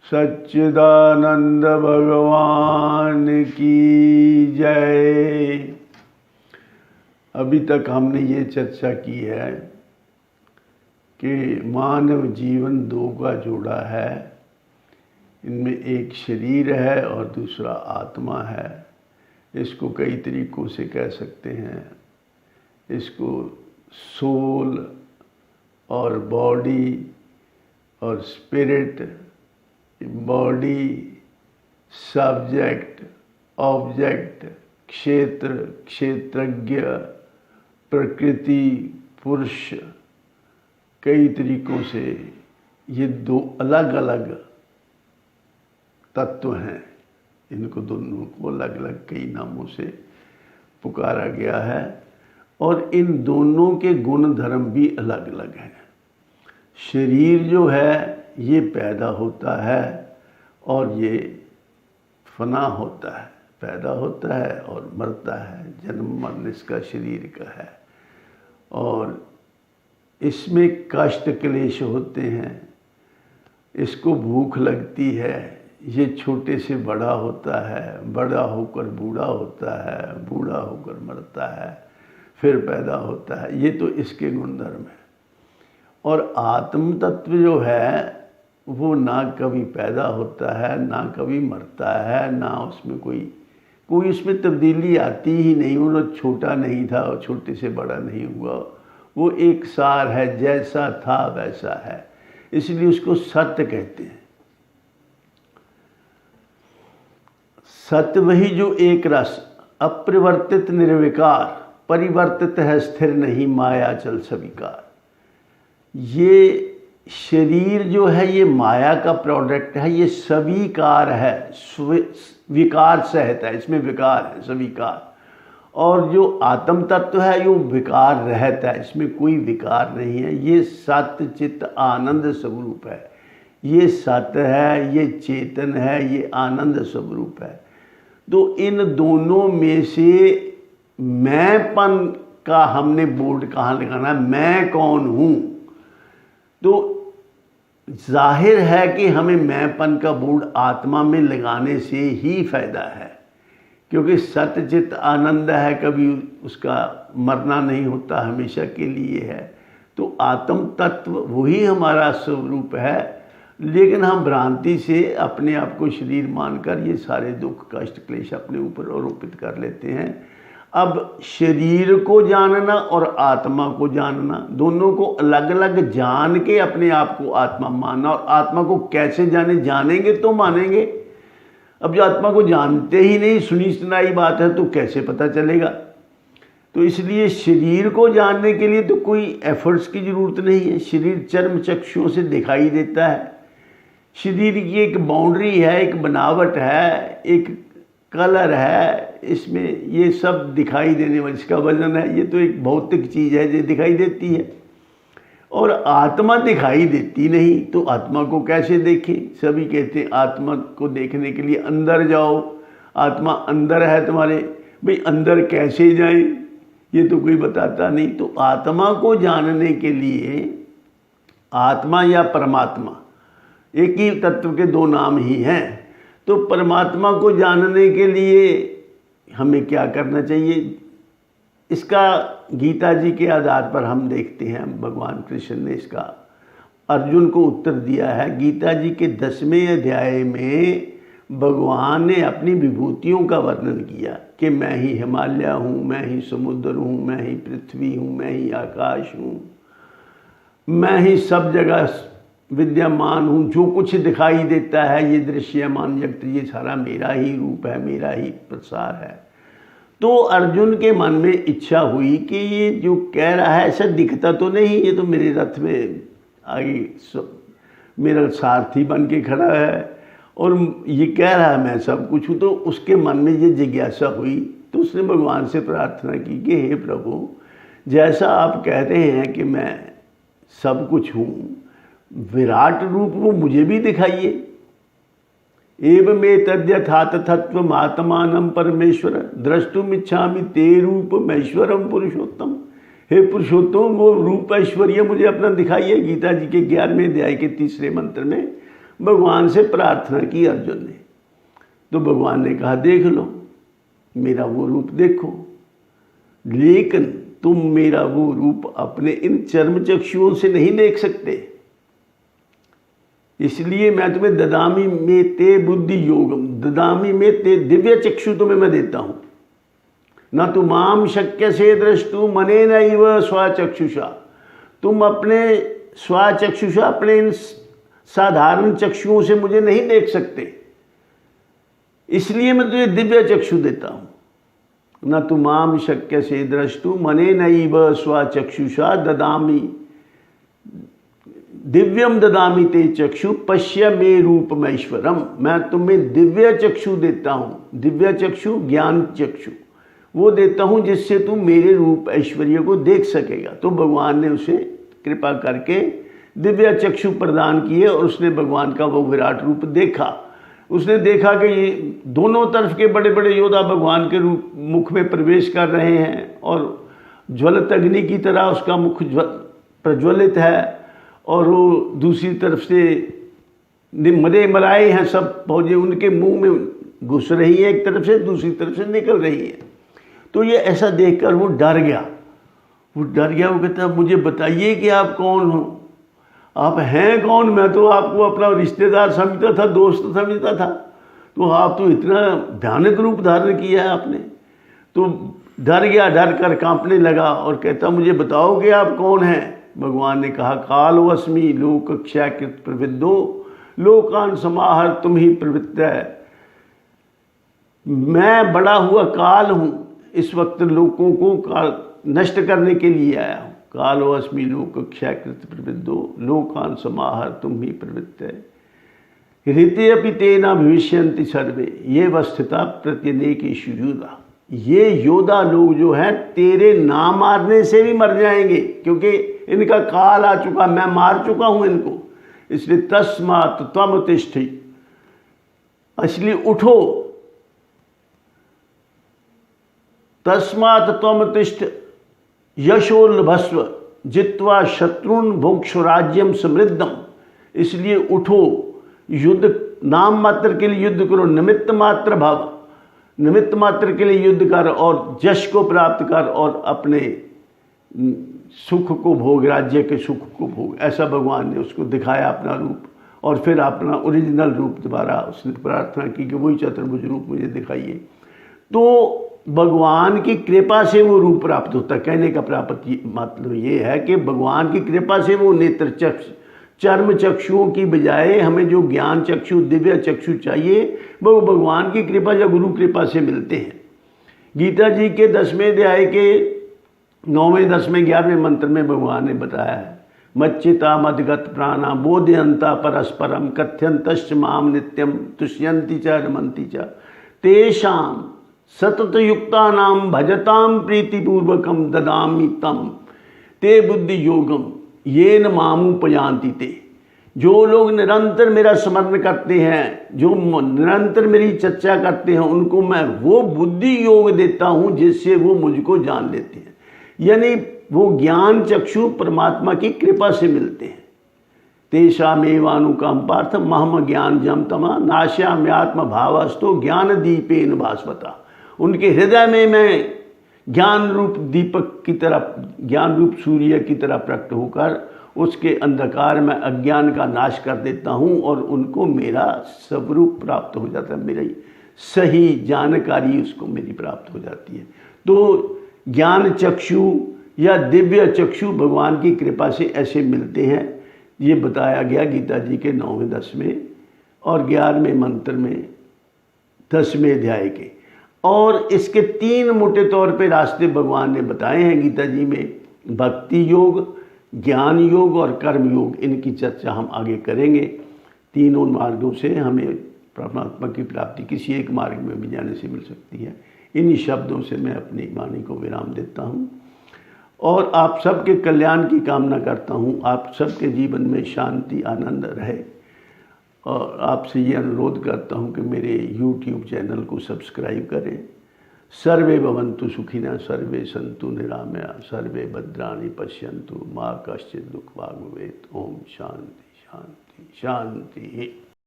सच्चिदानंद भगवान की जय। अभी तक हमने ये चर्चा की है कि मानव जीवन दो का जोड़ा है। इनमें एक शरीर है और दूसरा आत्मा है। इसको कई तरीक़ों से कह सकते हैं। इसको सोल और बॉडी और स्पिरिट, बॉडी, सब्जेक्ट, ऑब्जेक्ट, क्षेत्र, क्षेत्रज्ञ, प्रकृति, पुरुष, कई तरीक़ों से ये दो अलग अलग तत्व हैं। इनको दोनों को अलग अलग कई नामों से पुकारा गया है और इन दोनों के गुण धर्म भी अलग अलग हैं। शरीर जो है ये पैदा होता है और ये फना होता है, पैदा होता है और मरता है। जन्म मरण इसका शरीर का है और इसमें कष्ट क्लेश होते हैं। इसको भूख लगती है। ये छोटे से बड़ा होता है, बड़ा होकर बूढ़ा होता है, बूढ़ा होकर मरता है, फिर पैदा होता है। ये तो इसके गुणधर्म है। और आत्म तत्व जो है वो ना कभी पैदा होता है, ना कभी मरता है, ना उसमें कोई उसमें तब्दीली आती ही नहीं। वो छोटा नहीं था और छोटे से बड़ा नहीं हुआ। वो एक सार है, जैसा था वैसा है। इसलिए उसको सत्य कहते हैं। सत्य वही जो एक रस, अप्रवर्तित निर्विकार, परिवर्तित है स्थिर नहीं, माया चल स्वीकार। ये शरीर जो है ये माया का प्रोडक्ट है। ये स्वीकार है, विकार सहित है। इसमें विकार है, स्वीकार। और जो आत्म तत्व है ये विकार रहित है, इसमें कोई विकार नहीं है। ये सत्य चित्त आनंद स्वरूप है। ये सत्य है, ये चेतन है, ये आनंद स्वरूप है। तो इन दोनों में से मैंपन का हमने बोर्ड कहाँ लगाना है? मैं कौन हूँ? तो जाहिर है कि हमें मैंपन का बोर्ड आत्मा में लगाने से ही फायदा है, क्योंकि सत्य चित्त आनंद है, कभी उसका मरना नहीं होता, हमेशा के लिए है। तो आत्म तत्व वही हमारा स्वरूप है। लेकिन हम भ्रांति से अपने आप को शरीर मानकर ये सारे दुख कष्ट क्लेश अपने ऊपर आरोपित कर लेते हैं। अब शरीर को जानना और आत्मा को जानना, दोनों को अलग अलग जान के अपने आप को आत्मा मानना। और आत्मा को कैसे जानेंगे तो मानेंगे। अब जो आत्मा को जानते ही नहीं, सुनी सुनाई बात है, तो कैसे पता चलेगा? तो इसलिए शरीर को जानने के लिए तो कोई एफर्ट्स की ज़रूरत नहीं है। शरीर चर्म चक्षुओं से दिखाई देता है। शरीर की एक बाउंड्री है, एक बनावट है, एक कलर है। इसमें ये सब दिखाई देने वाली, इसका वजन है, ये तो एक भौतिक चीज़ है जो दिखाई देती है। और आत्मा दिखाई देती नहीं, तो आत्मा को कैसे देखें? सभी कहते हैं आत्मा को देखने के लिए अंदर जाओ, आत्मा अंदर है तुम्हारे। भाई अंदर कैसे जाएं? ये तो कोई बताता नहीं। तो आत्मा को जानने के लिए, आत्मा या परमात्मा एक ही तत्व के दो नाम ही हैं। तो परमात्मा को जानने के लिए हमें क्या करना चाहिए? इसका गीता जी के आधार पर हम देखते हैं। भगवान कृष्ण ने इसका अर्जुन को उत्तर दिया है। गीता जी के 10वें अध्याय में भगवान ने अपनी विभूतियों का वर्णन किया कि मैं ही हिमालय हूँ, मैं ही समुद्र हूँ, मैं ही पृथ्वी हूँ, मैं ही आकाश हूँ, मैं ही सब जगह विद्यमान हूँ। जो कुछ दिखाई देता है ये दृश्यमान जगत, ये सारा मेरा ही रूप है, मेरा ही प्रसार है। तो अर्जुन के मन में इच्छा हुई कि ये जो कह रहा है ऐसा दिखता तो नहीं, ये तो मेरे रथ में आगे मेरा सारथी बन के खड़ा है और ये कह रहा है मैं सब कुछ हूँ। तो उसके मन में ये जिज्ञासा हुई। तो उसने भगवान से प्रार्थना की कि हे प्रभु, जैसा आप कह रहे हैं कि मैं सब कुछ हूँ, विराट रूप वो मुझे भी दिखाइए। एवं तद्यथात तत्व आत्मानं परमेश्वर द्रष्टुम इच्छामि ते रूपम ऐश्वरम पुरुषोत्तम। हे पुरुषोत्तम, वो रूप ऐश्वर्य मुझे अपना दिखाइए। गीता जी के 11वें अध्याय के 3 मंत्र में भगवान से प्रार्थना की अर्जुन ने। तो भगवान ने कहा देख लो, मेरा वो रूप देखो, लेकिन तुम मेरा वो रूप अपने इन चर्म चक्षुओं से नहीं देख सकते, इसलिए मैं तुम्हें ददामी में ते बुद्धि योगम, ददामी में ते दिव्य चक्षु तुम्हें मैं देता हूं। न तो माम शक्य से दृष्टु मने नैव स्वचक्षुषा, तुम अपने स्वचक्षुषा अपने इन साधारण चक्षुओं से मुझे नहीं देख सकते, इसलिए मैं तुझे दिव्य चक्षु देता हूं। न तो माम शक्य से दृष्टु मने नैव स्वचक्षुषा ददामी दिव्यम ददामी ते चक्षु पश्य मे रूपम ऐश्वरम, मैं तुम्हें दिव्य चक्षु देता हूं। दिव्य चक्षु ज्ञान चक्षु वो देता हूं जिससे तुम मेरे रूप ऐश्वर्य को देख सकेगा। तो भगवान ने उसे कृपा करके दिव्य चक्षु प्रदान किए और उसने भगवान का वो विराट रूप देखा। उसने देखा कि ये दोनों तरफ के बड़े बड़े योद्धा भगवान के रूप मुख में प्रवेश कर रहे हैं और ज्वलित अग्नि की तरह उसका मुख प्रज्वलित है, और वो दूसरी तरफ से मरे मराए हैं सब फौजें उनके मुंह में घुस रही है, एक तरफ से दूसरी तरफ से निकल रही है। तो ये ऐसा देखकर वो डर गया। वो कहता मुझे बताइए कि आप कौन हो, आप हैं कौन? मैं तो आपको अपना रिश्तेदार समझता था, दोस्त समझता था, तो आप तो इतना भयानक रूप धारण किया है आपने। तो डर गया, डर कर कांपने लगा और कहता मुझे बताओ कि आप कौन हैं? भगवान ने कहा कालोऽस्मि लोक क्षयकृत प्रविद्धो लोकान समाहर तुम ही प्रवृत्त है, मैं बड़ा हुआ काल हूँ, इस वक्त लोगों को नष्ट करने के लिए आया हूँ। कालोऽस्मि लोक क्षयकृत प्रविद्धो लोकान समाहर तुम ही प्रवृत्त है, ऋते अपि तेना भविष्यन्ति सर्वे ये वस्थिता प्रत्यनेकेषु योधा। ये योद्धा लोग जो हैं तेरे ना मारने से भी मर जाएंगे, क्योंकि इनका काल आ चुका, मैं मार चुका हूं इनको। इसलिए तस्मात् त्वम तिष्ठि, इसलिए उठो, तस्मात् त्वम तिष्ठ यशोल्लभस्व जित्वा शत्रुन भुक्ष राज्यम समृद्धम, इसलिए उठो, युद्ध नाम मात्र के लिए युद्ध करो, निमित्त मात्र भव, निमित्त मात्र के लिए युद्ध कर और यश को प्राप्त कर और अपने सुख को भोग, राज्य के सुख को भोग। ऐसा भगवान ने उसको दिखाया अपना रूप, और फिर अपना ओरिजिनल रूप दोबारा उसने प्रार्थना की कि वही चतुर्भुज रूप मुझे दिखाइए। तो भगवान की कृपा से वो रूप प्राप्त होता है। कहने का प्राप्त मतलब ये है कि भगवान की कृपा से वो नेत्र चक्षु चर्म चक्षुओं की बजाय हमें जो ज्ञान चक्षु दिव्य चक्षु चाहिए वो भगवान की कृपा या गुरु कृपा से मिलते हैं। गीता जी के 10वें अध्याय के 9वें 10वें 11वें मंत्र में भगवान ने बताया है मच्चिता मदगत प्राणा बोधयंता परस्परम कथ्यंतश्च माम नित्यम तुष्यन्ति च रमन्ति च तेषाम सतत युक्तानाम भजताम प्रीतिपूर्वकम ददामि तम ते बुद्धि योगम ये न मामुपयांति ते। जो लोग निरंतर मेरा स्मरण करते हैं, जो निरंतर मेरी चर्चा करते हैं, उनको मैं वो बुद्धि योग देता हूँ जिससे वो मुझको जान लेते हैं। यानी वो ज्ञान चक्षु परमात्मा की कृपा से मिलते हैं। तेषामेवानुकम पार्थ महम ज्ञान जम तमा नाश्याम्यात्म भावस्तु ज्ञान दीपेन भास्वता। उनके हृदय में मैं ज्ञान रूप दीपक की तरह, ज्ञान रूप सूर्य की तरह प्रकट होकर उसके अंधकार में अज्ञान का नाश कर देता हूँ और उनको मेरा स्वरूप प्राप्त हो जाता है, मेरी सही जानकारी उसको मेरी प्राप्त हो जाती है। तो ज्ञान चक्षु या दिव्य चक्षु भगवान की कृपा से ऐसे मिलते हैं। ये बताया गया गीता जी के 9वें 10वें और 11वें मंत्र में 10वें अध्याय के। और इसके 3 मोटे तौर पे रास्ते भगवान ने बताए हैं गीता जी में, भक्ति योग, ज्ञान योग और कर्म योग। इनकी चर्चा हम आगे करेंगे। तीनों मार्गों से हमें परमात्मा की प्राप्ति किसी एक मार्ग में भी जाने से मिल सकती है। इन्हीं शब्दों से मैं अपनी वाणी को विराम देता हूँ और आप सबके कल्याण की कामना करता हूँ। आप सबके जीवन में शांति आनंद रहे और आपसे ये अनुरोध करता हूँ कि मेरे YouTube चैनल को सब्सक्राइब करें। सर्वे भवन्तु सुखिनः, सर्वे सन्तु निरामया, सर्वे भद्राणि पश्यन्तु, मा कश्चित् दुःखभाग् भवेत्। ओम शांति शांति शांति।